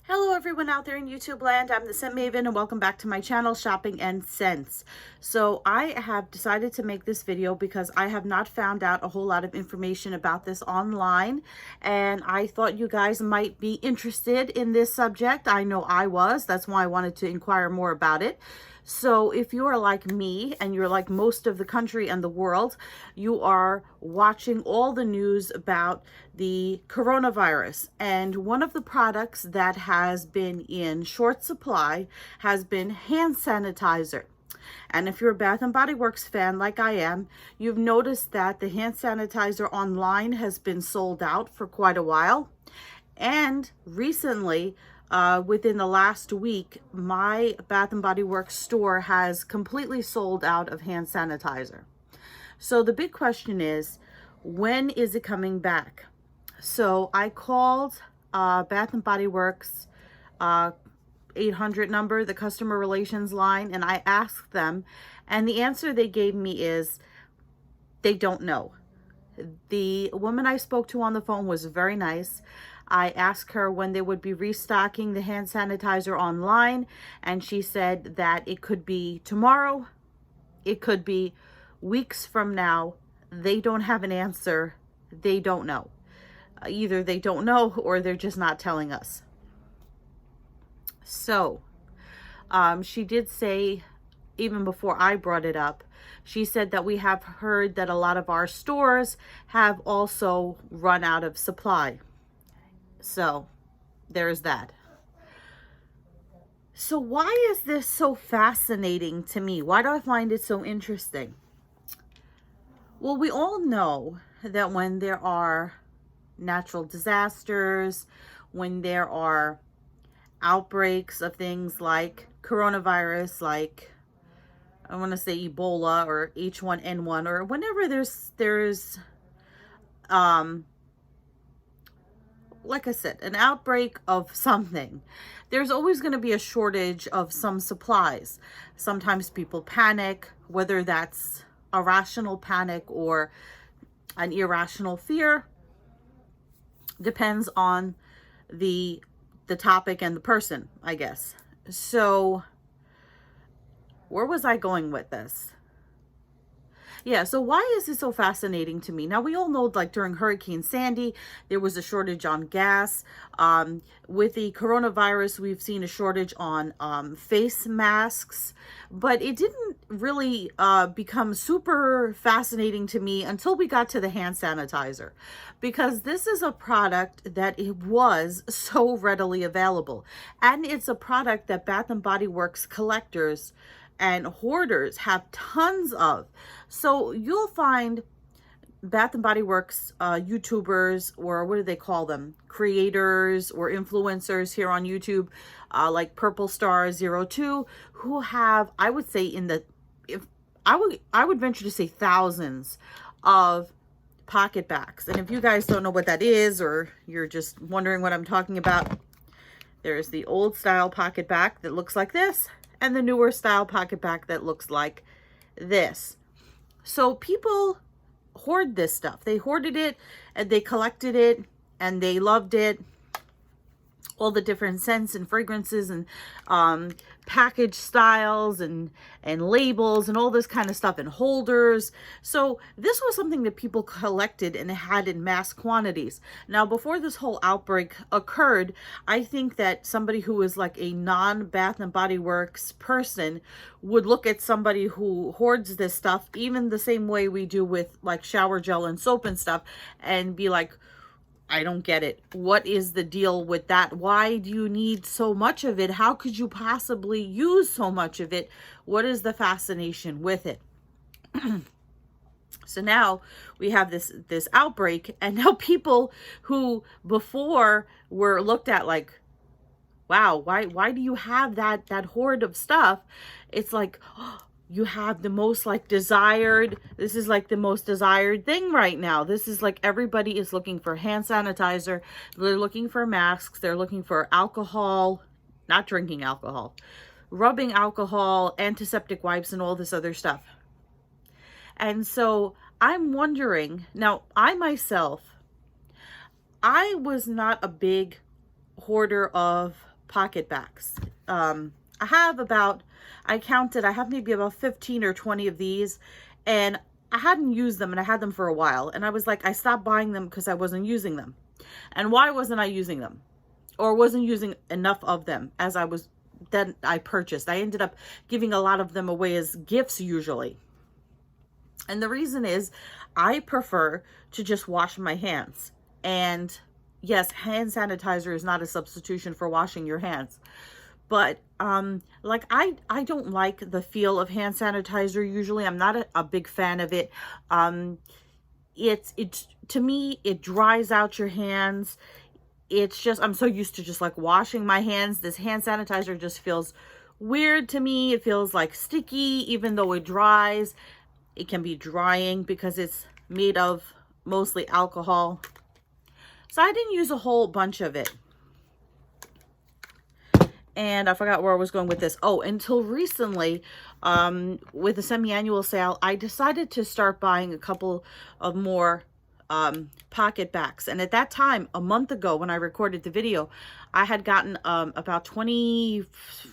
Hello everyone out there in YouTube land, I'm the Scent Maven and welcome back to my channel, Shopping and Scents. So I have decided to make this video because I have not found out a whole lot of information about this online, and I thought you guys might be interested in this subject. I know I was, that's why I wanted to inquire more about it. So if you are like me and you're like most of the country and the world, you are watching all the news about the coronavirus. And one of the products that has been in short supply has been hand sanitizer. And if you're a Bath and Body Works fan like I am, you've noticed that the hand sanitizer online has been sold out for quite a while. And recently, within the last week, my Bath and Body Works store has completely sold out of hand sanitizer. So the big question is, when is it coming back? So I called Bath and Body Works 800 number, the customer relations line, and I asked them, and the answer they gave me is they don't know. The woman I spoke to on the phone was very nice. I asked her when they would be restocking the hand sanitizer online, and she said that it could be tomorrow, it could be weeks from now. They don't have an answer. They don't know. Either they don't know or they're just not telling us. So she did say, even before I brought it up, she said that we have heard that a lot of our stores have also run out of supply. So there's that. So why is this so fascinating to me? Why do I find it so interesting? Well, we all know that when there are natural disasters, when there are outbreaks of things like coronavirus, like I want to say Ebola or H1N1, or whenever there's like I said, an outbreak of something, there's always going to be a shortage of some supplies. Sometimes people panic, whether that's a rational panic or an irrational fear, depends on the topic and the person, I guess. So where was I going with this? Yeah, so why is it so fascinating to me? Now, we all know, like during Hurricane Sandy, there was a shortage on gas. With the coronavirus, we've seen a shortage on face masks, but it didn't really become super fascinating to me until we got to the hand sanitizer, because this is a product that it was so readily available. And it's a product that Bath and Body Works collectors and hoarders have tons of. So you'll find Bath and Body Works YouTubers, or what do they call them? Creators or influencers here on YouTube, like Purple Star 02, who have, I would say I would venture to say thousands of Pocketbacs. And if you guys don't know what that is, or you're just wondering what I'm talking about, there's the old style Pocketbac that looks like this, and the newer style Pocketbac that looks like this. So people hoard this stuff. They hoarded it and they collected it and they loved it. All the different scents and fragrances and package styles and labels and all this kind of stuff, and holders. So this was something that people collected and had in mass quantities. Now, before this whole outbreak occurred, I think that somebody who is like a non-Bath and Body Works person would look at somebody who hoards this stuff, even the same way we do with like shower gel and soap and stuff, and be like, I don't get it. What is the deal with that? Why do you need so much of it? How could you possibly use so much of it? What is the fascination with it? So now we have this outbreak, and now people who before were looked at like, wow, why do you have that hoard of stuff? It's like, oh, you have the most like desired, this is like the most desired thing right now. This is like, everybody is looking for hand sanitizer. They're looking for masks. They're looking for alcohol, not drinking alcohol, rubbing alcohol, antiseptic wipes, and all this other stuff. And so I'm wondering, now I myself, I was not a big hoarder of Pocketbacs. I have about, I counted, I have maybe about 15 or 20 of these, and I hadn't used them, and I had them for a while, and I was like, I stopped buying them because I wasn't using them. And why wasn't I using them? Or wasn't using enough of them as I was, then I purchased. I ended up giving a lot of them away as gifts usually. And the reason is I prefer to just wash my hands. And yes, hand sanitizer is not a substitution for washing your hands. But like I don't like the feel of hand sanitizer usually. I'm not a big fan of it. It's to me, it dries out your hands. It's just, I'm so used to just like washing my hands. This hand sanitizer just feels weird to me. It feels like sticky, even though it dries. It can be drying because it's made of mostly alcohol. So I didn't use a whole bunch of it. And I forgot where I was going with this. Oh, until recently, with the semi-annual sale, I decided to start buying a couple of more Pocketbacs. And at that time, a month ago when I recorded the video, I had gotten about 20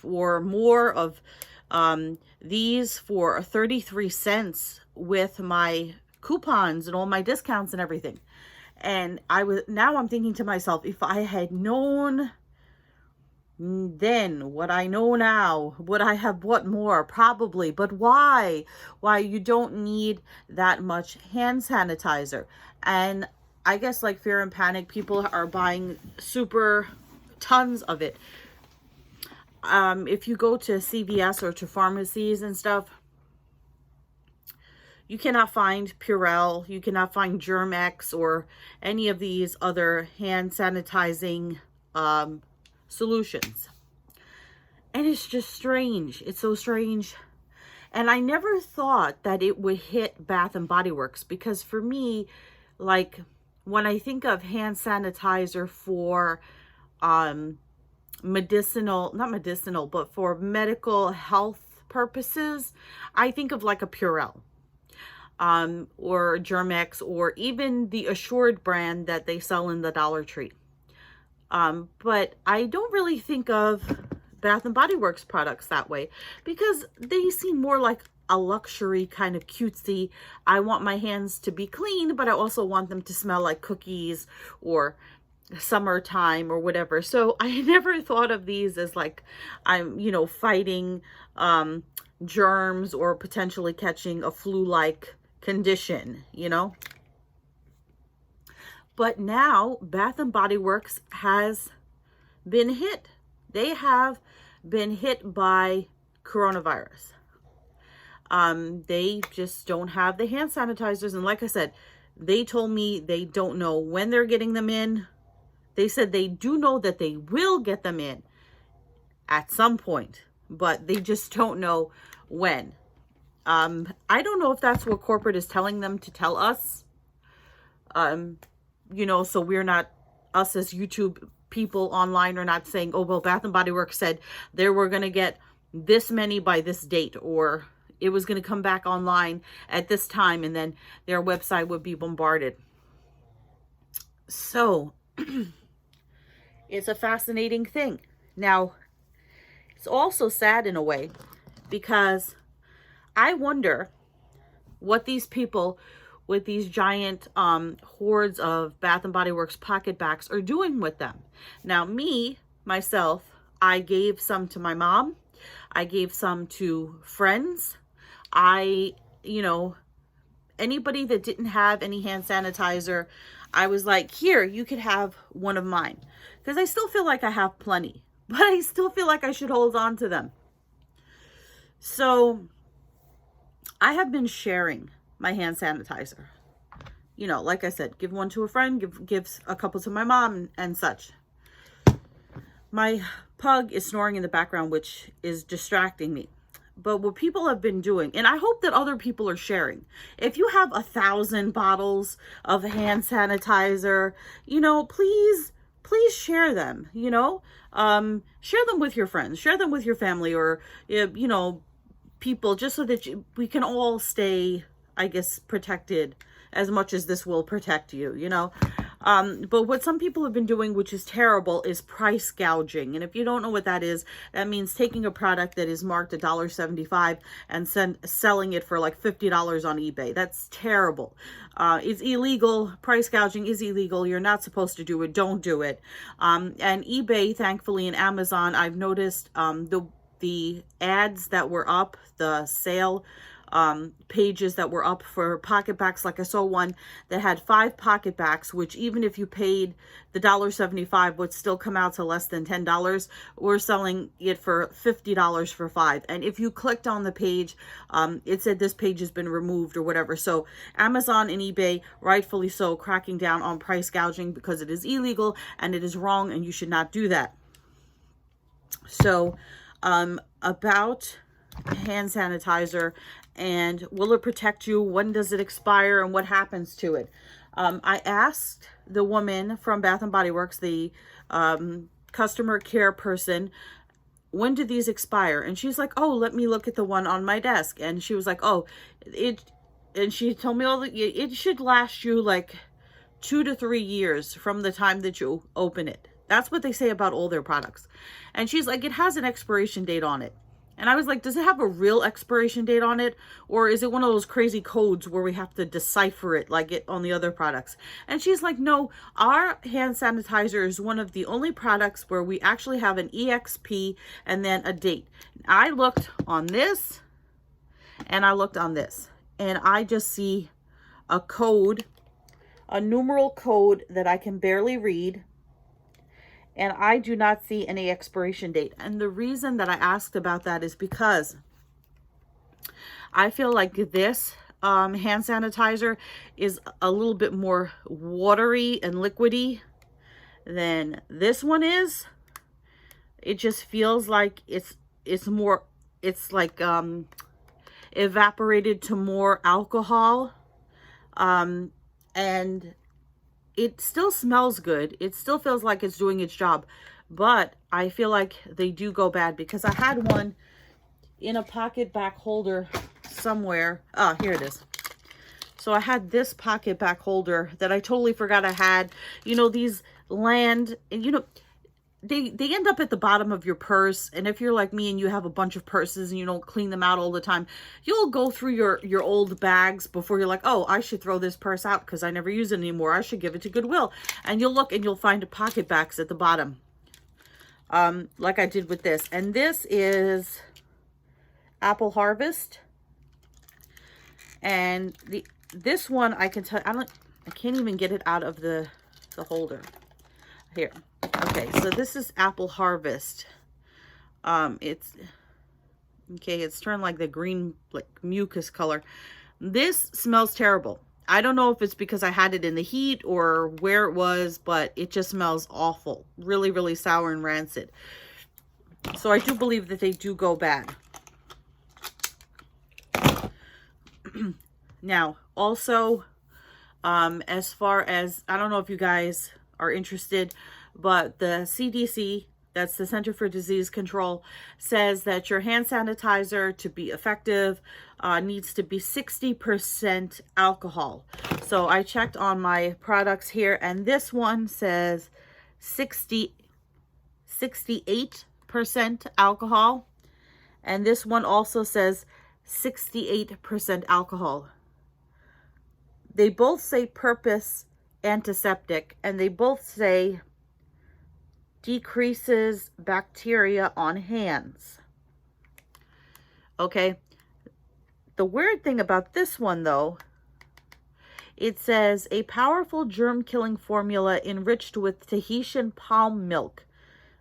or more of these for 33 cents with my coupons and all my discounts and everything. And now I'm thinking to myself, if I had known then what I know now, would I have bought more? Probably. But why? Why? You don't need that much hand sanitizer. And I guess like fear and panic, people are buying super tons of it. If you go to CVS or to pharmacies and stuff, you cannot find Purell, you cannot find Germ-X or any of these other hand sanitizing solutions. And it's just strange. It's so strange. And I never thought that it would hit Bath and Body Works, because for me, like when I think of hand sanitizer for not medicinal, but for medical health purposes, I think of like a Purell or Germ-X, or even the Assured brand that they sell in the Dollar Tree. But I don't really think of Bath and Body Works products that way, because they seem more like a luxury kind of cutesy. I want my hands to be clean, but I also want them to smell like cookies or summertime or whatever. So I never thought of these as like I'm, fighting germs or potentially catching a flu-like condition, But now Bath and Body Works has been hit. They have been hit by coronavirus. They just don't have the hand sanitizers. And like I said, they told me they don't know when they're getting them in. They said they do know that they will get them in at some point, but they just don't know when. I don't know if that's what corporate is telling them to tell us. So we're not, us as YouTube people online are not saying, oh, well, Bath and Body Works said they were going to get this many by this date, or it was going to come back online at this time, and then their website would be bombarded. So it's a fascinating thing. Now, it's also sad in a way, because I wonder what these people with these giant hoards of Bath and Body Works Pocketbacs are doing with them. Now, myself, I gave some to my mom. I gave some to friends. Anybody that didn't have any hand sanitizer, I was like, here, you could have one of mine. Because I still feel like I have plenty, but I still feel like I should hold on to them. So I have been sharing my hand sanitizer. Like I said, give one to a friend, gives a couple to my mom and such. My pug is snoring in the background, which is distracting me. But what people have been doing, and I hope that other people are sharing, if you have 1,000 bottles of hand sanitizer, please share them, share them with your friends, share them with your family, or, people, just so that we can all stay, I guess, protected as much as this will protect you, But what some people have been doing, which is terrible, is price gouging. And if you don't know what that is, that means taking a product that is marked $1.75 and selling it for like $50 on eBay. That's terrible. It's illegal. Price gouging is illegal. You're not supposed to do it. Don't do it. And eBay, thankfully, and Amazon, I've noticed the ads that were up, the sale pages that were up for Pocketbacs. Like I saw one that had 5 Pocketbacs, which even if you paid the $1.75 would still come out to less than $10. We're selling it for $50 for 5. And if you clicked on the page, it said this page has been removed or whatever. So Amazon and eBay, rightfully so, cracking down on price gouging because it is illegal and it is wrong and you should not do that. So about hand sanitizer and will it protect you, when does it expire, and what happens to it. I asked the woman from Bath and Body Works, the customer care person, when do these expire? And she's like, oh, let me look at the one on my desk. And she was like, oh, and she told me it should last you like 2 to 3 years from the time that you open it. That's what they say about all their products. And she's like, it has an expiration date on it. And I was like, does it have a real expiration date on it? Or is it one of those crazy codes where we have to decipher it like it on the other products? And she's like, no, our hand sanitizer is one of the only products where we actually have an EXP and then a date. I looked on this and I looked on this and I just see a code, a numeral code that I can barely read. And I do not see any expiration date. And the reason that I asked about that is because I feel like this hand sanitizer is a little bit more watery and liquidy than this one is. It just feels like it's more, it's like evaporated to more alcohol. And it still smells good. It still feels like it's doing its job, but I feel like they do go bad because I had one in a Pocketbac holder somewhere. Ah, here it is. So I had this Pocketbac holder that I totally forgot I had. You know, these land, and you know, they end up at the bottom of your purse. And if you're like me and you have a bunch of purses and you don't clean them out all the time, you'll go through your old bags before you're like, oh, I should throw this purse out because I never use it anymore. I should give it to Goodwill. And you'll look and you'll find Pocketbacs at the bottom, like I did with this. And this is Apple Harvest. And this one, I can tell, I can't even get it out of the holder. Here. Okay, so this is Apple Harvest. It's okay, it's turned like the green, like mucus color. This smells terrible. I don't know if it's because I had it in the heat or where it was, but it just smells awful. Really, really sour and rancid. So I do believe that they do go bad. Now, also, as far as, I don't know if you guys are interested, but the CDC, that's the Center for Disease Control, says that your hand sanitizer to be effective needs to be 60% alcohol. So I checked on my products here, and this one says 68% alcohol. And this one also says 68% alcohol. They both say purpose antiseptic, and they both say decreases bacteria on hands. Okay. The weird thing about this one, though, it says a powerful germ-killing formula enriched with Tahitian palm milk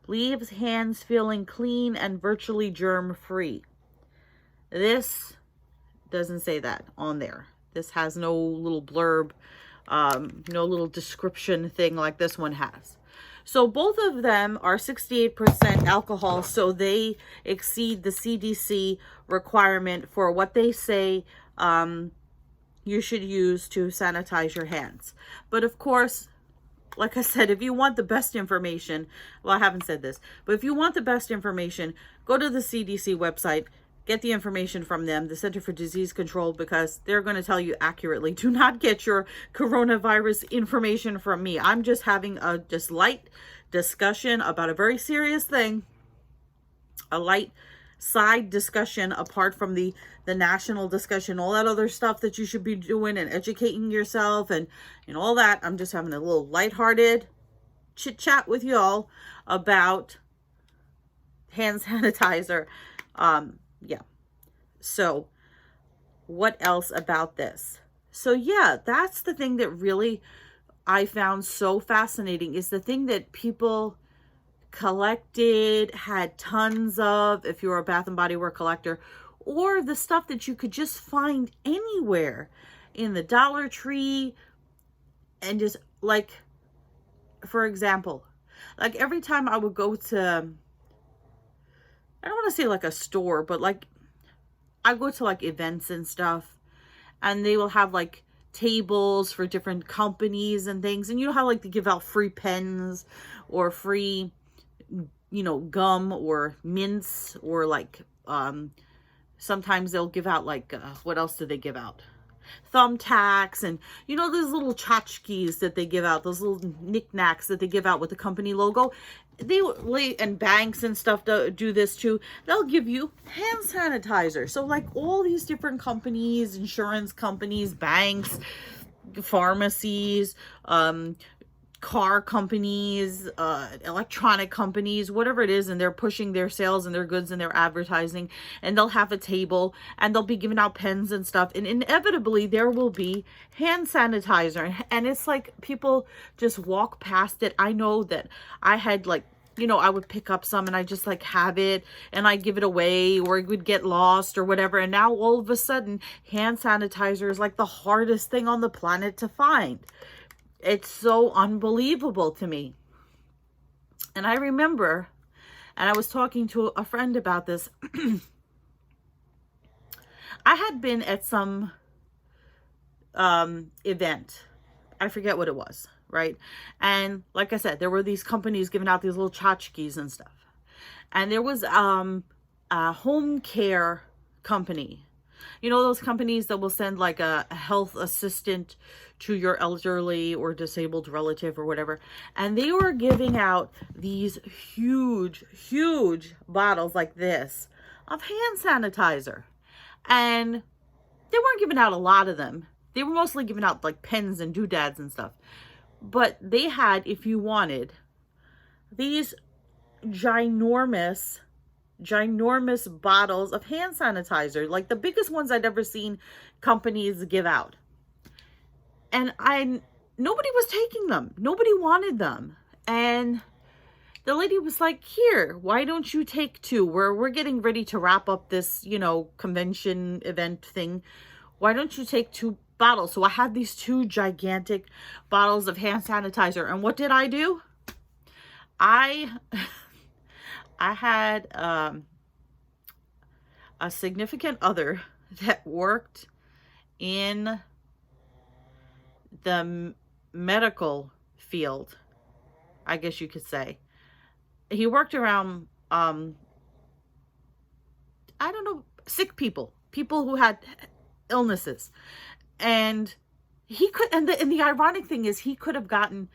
leaves hands feeling clean and virtually germ-free. This doesn't say that on there. This has no little blurb, no little description thing like this one has. So both of them are 68% alcohol, so they exceed the CDC requirement for what they say you should use to sanitize your hands. But of course, like I said, if you want the best information, well, I haven't said this, but if you want the best information, go to the CDC website, get the information from them, the Center for Disease Control, because they're going to tell you accurately. Do not get your coronavirus information from me. I'm just having a just light discussion about a very serious thing, a light side discussion apart from the national discussion, all that other stuff that you should be doing and educating yourself and all that. I'm just having a little lighthearted chit chat with y'all about hand sanitizer. Yeah. So what else about this? So yeah, that's the thing that really I found so fascinating, is the thing that people collected, had tons of, if you're a Bath and Body Works collector, or the stuff that you could just find anywhere in the Dollar Tree. And just like, for example, like every time I would go to, I don't want to say like a store, but like I go to like events and stuff, and they will have like tables for different companies and things. And you know how like they give out free pens or free, gum or mints, or like, sometimes they'll give out like, what else do they give out? Thumbtacks, and those little tchotchkes that they give out, those little knickknacks that they give out with the company logo. And banks and stuff do this too. They'll give you hand sanitizer. So like all these different companies, insurance companies, banks, pharmacies, car companies, electronic companies, whatever it is, and they're pushing their sales and their goods and their advertising, and they'll have a table and they'll be giving out pens and stuff, and inevitably there will be hand sanitizer, and it's like people just walk past it. I know that I had like, I would pick up some and I just like have it and I give it away, or it would get lost or whatever, and now all of a sudden hand sanitizer is like the hardest thing on the planet to find. It's so unbelievable to me. And I remember, and I was talking to a friend about this. I had been at some event. I forget what it was, right? And like I said, there were these companies giving out these little tchotchkes and stuff. And there was a home care company. Those companies that will send like a health assistant to your elderly or disabled relative or whatever. And they were giving out these huge, huge bottles like this of hand sanitizer. And they weren't giving out a lot of them. They were mostly giving out like pens and doodads and stuff. But they had, if you wanted, these ginormous bottles of hand sanitizer, like the biggest ones I'd ever seen companies give out. And nobody was taking them. Nobody wanted them. And the lady was like, here, why don't you take two? We're getting ready to wrap up this, convention event thing. Why don't you take two bottles? So I had these two gigantic bottles of hand sanitizer. And what did I do? I had a significant other that worked in the medical field, I guess you could say. He worked around, I don't know, sick people who had illnesses. And he could, and the ironic thing is he could have gotten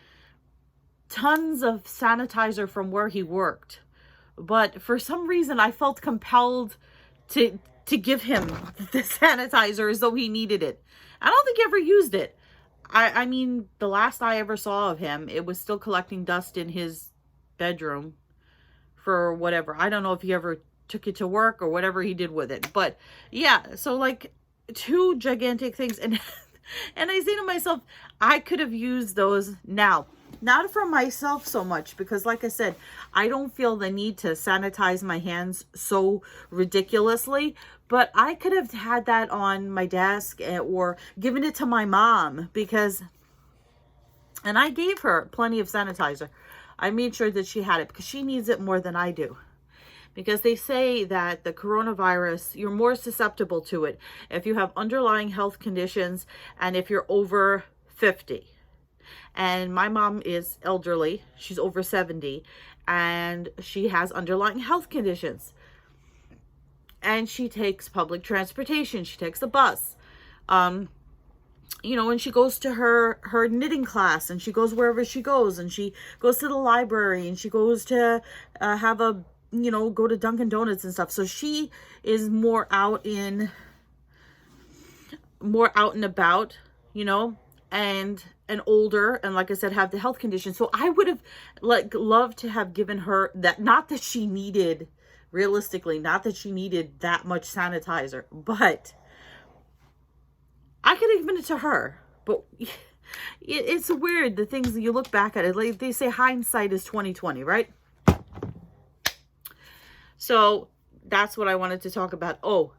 tons of sanitizer from where he worked. But for some reason, I felt compelled to give him the sanitizer as though he needed it. I don't think he ever used it. I mean, the last I ever saw of him, it was still collecting dust in his bedroom for whatever. I don't know if he ever took it to work or whatever he did with it. But yeah, so like two gigantic things. And I say to myself, I could have used those now. Not for myself so much, because like I said, I don't feel the need to sanitize my hands so ridiculously, but I could have had that on my desk or given it to my mom, and I gave her plenty of sanitizer. I made sure that she had it because she needs it more than I do. Because they say that the coronavirus, you're more susceptible to it if you have underlying health conditions and if you're over 50. And my mom is elderly. She's over 70 and she has underlying health conditions. and she takes public transportation. She takes the bus. And she goes to her knitting class, and she goes wherever she goes, and she goes to the library, and she goes to go to Dunkin' Donuts and stuff. So she is more out and about, and older, and like I said, have the health condition. So I would have loved to have given her that, not that she needed, realistically, not that she needed that much sanitizer, but I could have given it to her. But it's weird, the things that you look back at it, like they say hindsight is 20/20, right? So that's what I wanted to talk about. Oh,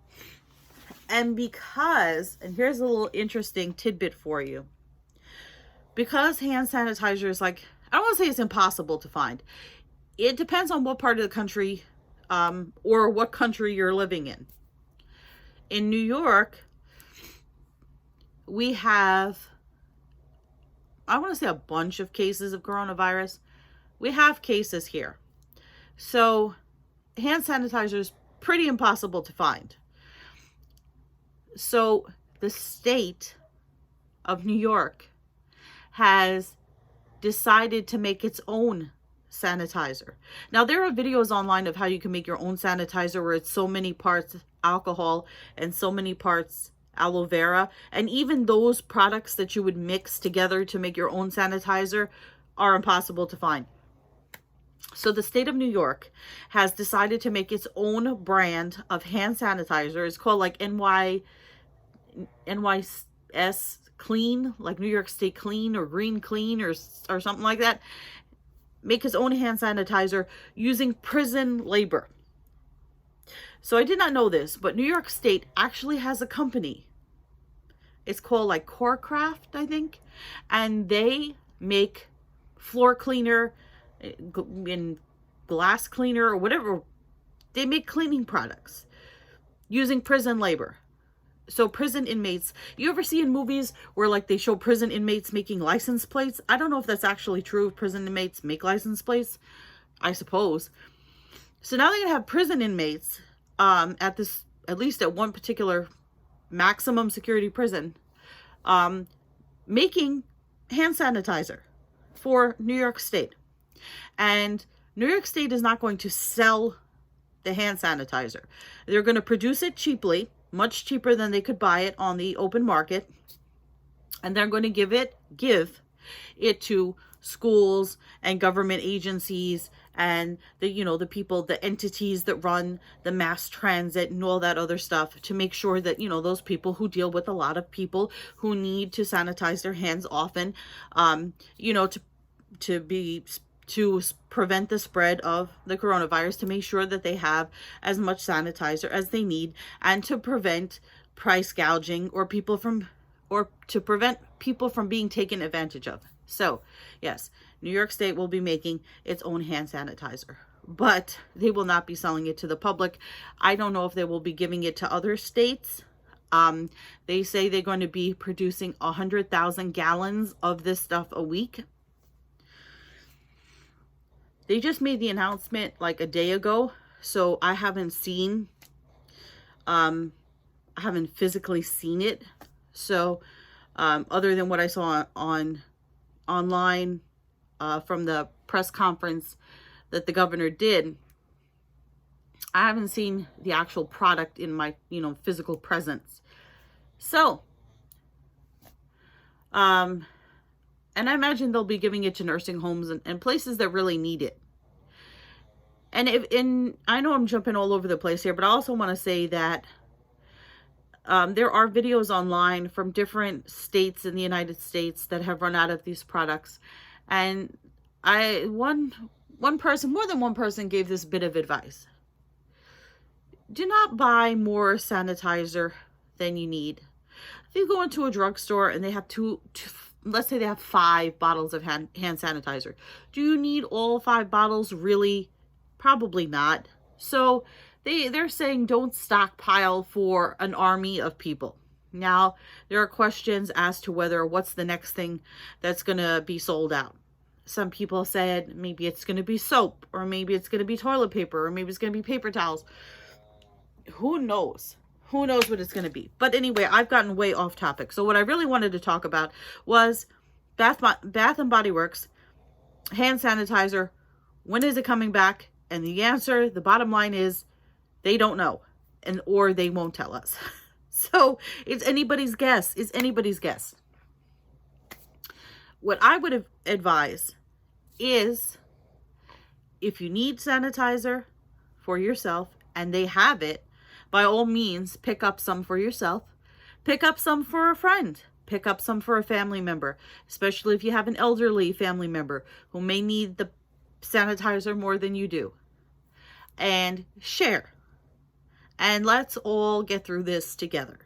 and here's a little interesting tidbit for you. Because hand sanitizer is, like, I don't want to say it's impossible to find. It depends on what part of the country, or what country you're living in. In New York, we have, I want to say, a bunch of cases of coronavirus. We have cases here. So hand sanitizer is pretty impossible to find. So the state of New York has decided to make its own sanitizer. Now, there are videos online of how you can make your own sanitizer, where it's so many parts alcohol and so many parts aloe vera. And even those products that you would mix together to make your own sanitizer are impossible to find. So the state of New York has decided to make its own brand of hand sanitizer. It's called like NYS Clean, like New York State Clean or Green Clean or something like that. Make his own hand sanitizer using prison labor. So I did not know this, but New York State actually has a company. It's called like Corecraft, I think. And they make floor cleaner and glass cleaner or whatever. They make cleaning products using prison labor. So prison inmates, you ever see in movies where like they show prison inmates making license plates? I don't know if that's actually true. Prison inmates make license plates, I suppose. So now they're gonna have prison inmates at least at one particular maximum security prison, making hand sanitizer for New York State. And New York State is not going to sell the hand sanitizer. They're going to produce it cheaply, much cheaper than they could buy it on the open market. And they're going to give it to schools and government agencies and the people, the entities that run the mass transit and all that other stuff, to make sure that, those people who deal with a lot of people who need to sanitize their hands often, to prevent the spread of the coronavirus, to make sure that they have as much sanitizer as they need, and to prevent price gouging or to prevent people from being taken advantage of. So yes, New York State will be making its own hand sanitizer, but they will not be selling it to the public. I don't know if they will be giving it to other states. They say they're going to be producing 100,000 gallons of this stuff a week. They just made the announcement like a day ago, so I haven't physically seen it. So, other than what I saw online from the press conference that the governor did, I haven't seen the actual product in my, physical presence. So, and I imagine they'll be giving it to nursing homes and places that really need it. And I know I'm jumping all over the place here, but I also want to say that there are videos online from different states in the United States that have run out of these products. And more than one person gave this bit of advice. Do not buy more sanitizer than you need. If you go into a drugstore and they have let's say they have 5 bottles of hand sanitizer. Do you need all 5 bottles? Really? Probably not. So they're saying don't stockpile for an army of people. Now, there are questions as to what's the next thing that's going to be sold out. Some people said maybe it's going to be soap, or maybe it's going to be toilet paper, or maybe it's going to be paper towels. who knows? Who knows what it's going to be? But anyway, I've gotten way off topic. So what I really wanted to talk about was Bath and Body Works hand sanitizer. When is it coming back? And the answer, the bottom line is, they don't know, or they won't tell us. So it's anybody's guess. It's anybody's guess. What I would advise is, if you need sanitizer for yourself and they have it, by all means, pick up some for yourself. Pick up some for a friend. Pick up some for a family member, especially if you have an elderly family member who may need the sanitizer more than you do. And share. And let's all get through this together.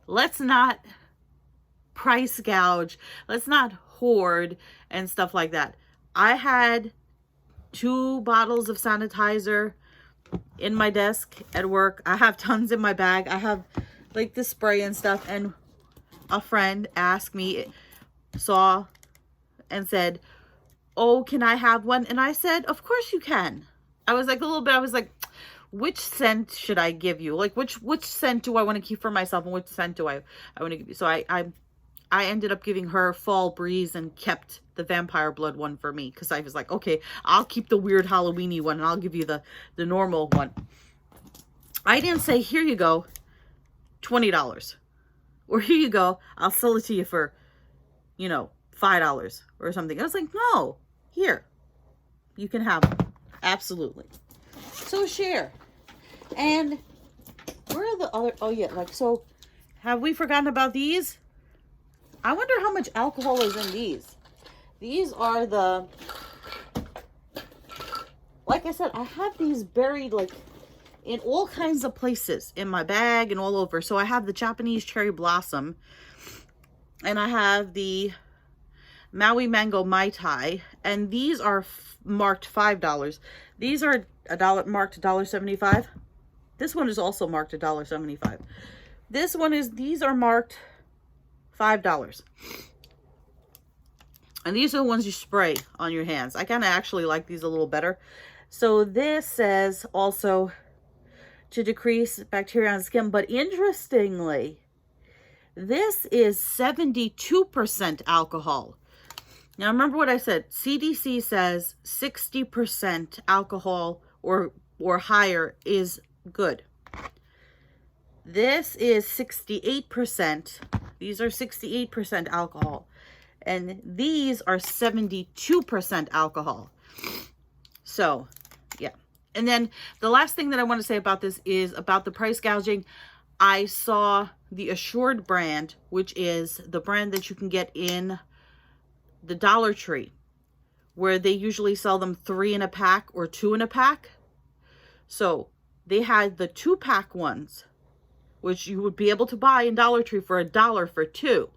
Let's not price gouge. Let's not hoard and stuff like that. I had 2 bottles of sanitizer in my desk at work. I have tons in my bag. I have like the spray and stuff. And a friend asked me, saw and said, oh, can I have one? And I said, of course you can. I was like a little bit, I was like, which scent should I give you? Like, which scent do I want to keep for myself, and which scent do I want to give you? So I ended up giving her Fall Breeze and kept the Vampire Blood one for me, because I was like, okay, I'll keep the weird Halloween-y one and I'll give you the normal one. I didn't say, here you go, $20. Or here you go, I'll sell it to you for, you know, $5 or something. I was like, no, here, you can have them. Absolutely. So share. And where are the other, oh yeah, like, so have we forgotten about these? I wonder how much alcohol is in these. These are the, like I said, I have these buried like in all kinds of places in my bag and all over. So I have the Japanese Cherry Blossom, and I have the Maui Mango Mai Tai, and these are marked $5. These are marked $1.75. This one is also marked $1.75. This one is, these are marked $5. And these are the ones you spray on your hands. I kind of actually like these a little better. So this says also to decrease bacteria on the skin. But interestingly, this is 72% alcohol. Now, remember what I said. CDC says 60% alcohol or higher is good. This is 68%. These are 68% alcohol. And these are 72% alcohol. So, yeah. And then the last thing that I want to say about this is about the price gouging. I saw the Assured brand, which is the brand that you can get in the Dollar Tree, where they usually sell them 3 in a pack or 2 in a pack. So they had the 2-pack ones, which you would be able to buy in Dollar Tree for $1 for 2.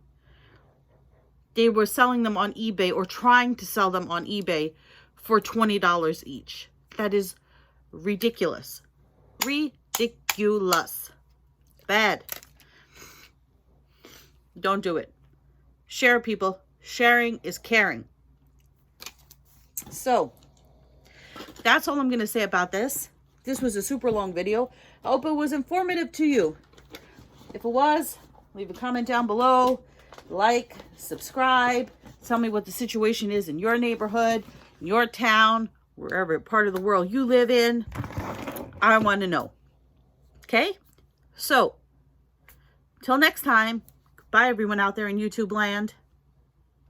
They were selling them on eBay, or trying to sell them on eBay, for $20 each. That is ridiculous. Ridiculous. Bad. Don't do it. Share, people. Sharing is caring. So, that's all I'm going to say about this. This was a super long video. I hope it was informative to you. If it was, leave a comment down below. Like, subscribe. Tell me what the situation is in your neighborhood, in your town, wherever part of the world you live in. I want to know. Okay? So, till next time, goodbye everyone out there in YouTube land.